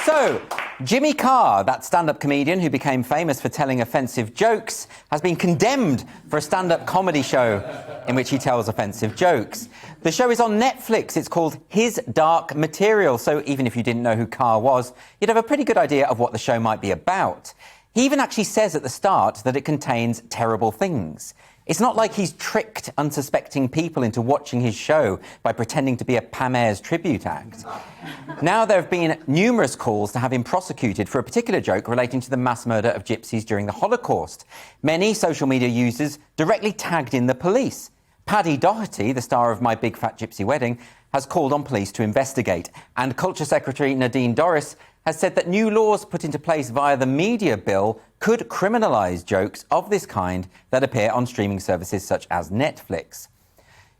So, Jimmy Carr, that stand-up comedian who became famous for telling offensive jokes, has been condemned for a stand-up comedy show in which he tells offensive jokes. The show is on Netflix. It's called His Dark Material. So even if you didn't know who Carr was, you'd have a pretty good idea of what the show might be about. He even actually says at the start that it contains terrible things. It's not like he's tricked unsuspecting people into watching his show by pretending to be a Pam Ayres tribute act. Now there have been numerous calls to have him prosecuted for a particular joke relating to the mass murder of gypsies during the Holocaust. Many social media users directly tagged in the police. Paddy Doherty, the star of My Big Fat Gypsy Wedding, has called on police to investigate. And Culture Secretary Nadine Dorries has said that new laws put into place via the media bill could criminalise jokes of this kind that appear on streaming services such as Netflix.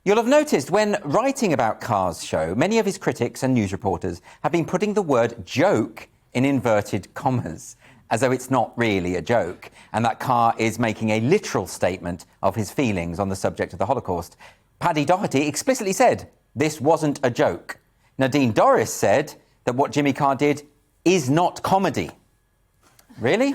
You'll have noticed when writing about Carr's show, many of his critics and news reporters have been putting the word joke in inverted commas, as though it's not really a joke, and that Carr is making a literal statement of his feelings on the subject of the Holocaust. Paddy Doherty explicitly said this wasn't a joke. Nadine Dorries said that what Jimmy Carr did is not comedy. Really?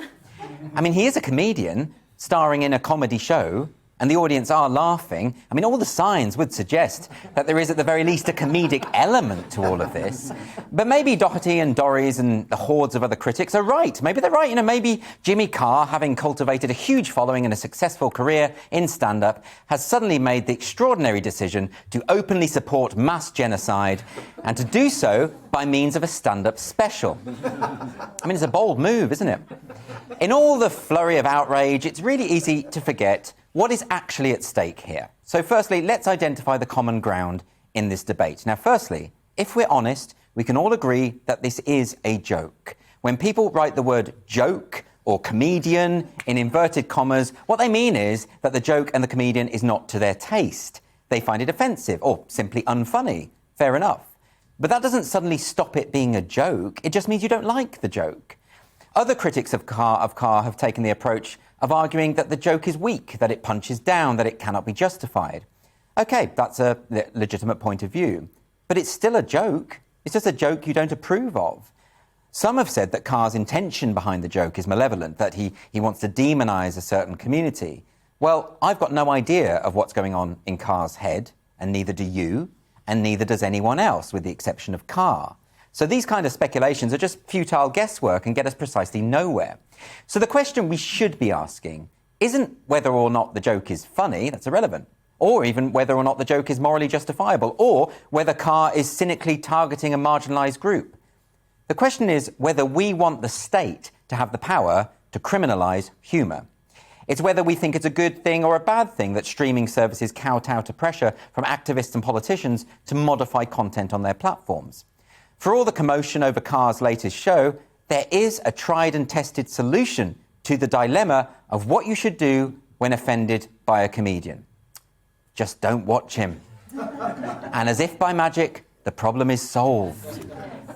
I mean, he is a comedian starring in a comedy show, and the audience are laughing. I mean, all the signs would suggest that there is, at the very least, a comedic element to all of this. But maybe Doherty and Dorries and the hordes of other critics are right. Maybe they're right. You know, maybe Jimmy Carr, having cultivated a huge following and a successful career in stand-up, has suddenly made the extraordinary decision to openly support mass genocide and to do so by means of a stand-up special. I mean, it's a bold move, isn't it? In all the flurry of outrage, it's really easy to forget what is actually at stake here. So firstly, let's identify the common ground in this debate. Now, firstly, if we're honest, we can all agree that this is a joke. When people write the word joke or comedian in inverted commas, what they mean is that the joke and the comedian is not to their taste. They find it offensive or simply unfunny. Fair enough. But that doesn't suddenly stop it being a joke. It just means you don't like the joke. Other critics of Carr have taken the approach of arguing that the joke is weak, that it punches down, that it cannot be justified. OK, that's a legitimate point of view. But it's still a joke. It's just a joke you don't approve of. Some have said that Carr's intention behind the joke is malevolent, that he wants to demonise a certain community. Well, I've got no idea of what's going on in Carr's head, and neither do you, and neither does anyone else, with the exception of Carr. So these kind of speculations are just futile guesswork and get us precisely nowhere. So the question we should be asking isn't whether or not the joke is funny, that's irrelevant, or even whether or not the joke is morally justifiable, or whether Carr is cynically targeting a marginalised group. The question is whether we want the state to have the power to criminalise humour. It's whether we think it's a good thing or a bad thing that streaming services kowtow to pressure from activists and politicians to modify content on their platforms. For all the commotion over Carr's latest show, there is a tried and tested solution to the dilemma of what you should do when offended by a comedian. Just don't watch him. And as if by magic, the problem is solved.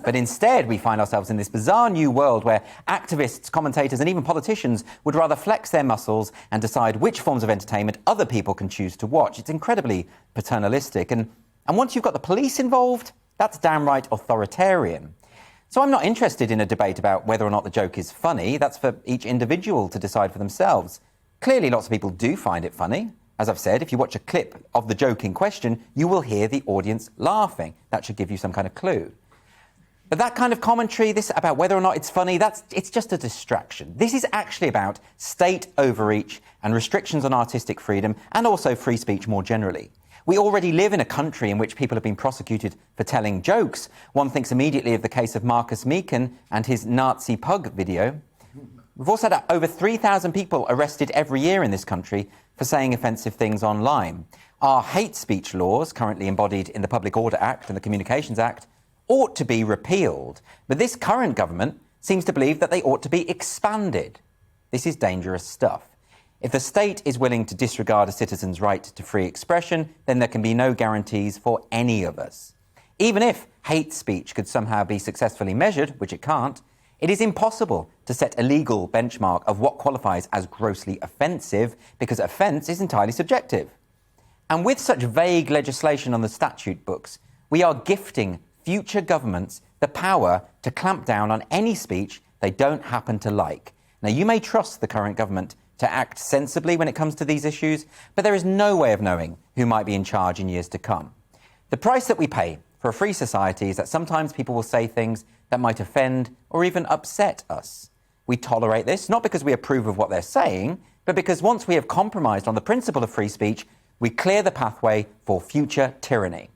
But instead, we find ourselves in this bizarre new world where activists, commentators, and even politicians would rather flex their muscles and decide which forms of entertainment other people can choose to watch. It's incredibly paternalistic. And once you've got the police involved, that's downright authoritarian. So I'm not interested in a debate about whether or not the joke is funny. That's for each individual to decide for themselves. Clearly, lots of people do find it funny. As I've said, if you watch a clip of the joke in question, you will hear the audience laughing. That should give you some kind of clue. But that kind of commentary, this about whether or not it's funny, it's just a distraction. This is actually about state overreach and restrictions on artistic freedom and also free speech more generally. We already live in a country in which people have been prosecuted for telling jokes. One thinks immediately of the case of Marcus Meekin and his Nazi pug video. We've also had over 3,000 people arrested every year in this country for saying offensive things online. Our hate speech laws, currently embodied in the Public Order Act and the Communications Act, ought to be repealed. But this current government seems to believe that they ought to be expanded. This is dangerous stuff. If the state is willing to disregard a citizen's right to free expression, then there can be no guarantees for any of us. Even if hate speech could somehow be successfully measured, which it can't, it is impossible to set a legal benchmark of what qualifies as grossly offensive, because offence is entirely subjective. And with such vague legislation on the statute books, we are gifting future governments the power to clamp down on any speech they don't happen to like. Now, you may trust the current government to act sensibly when it comes to these issues, but there is no way of knowing who might be in charge in years to come. The price that we pay for a free society is that sometimes people will say things that might offend or even upset us. We tolerate this, not because we approve of what they're saying, but because once we have compromised on the principle of free speech, we clear the pathway for future tyranny.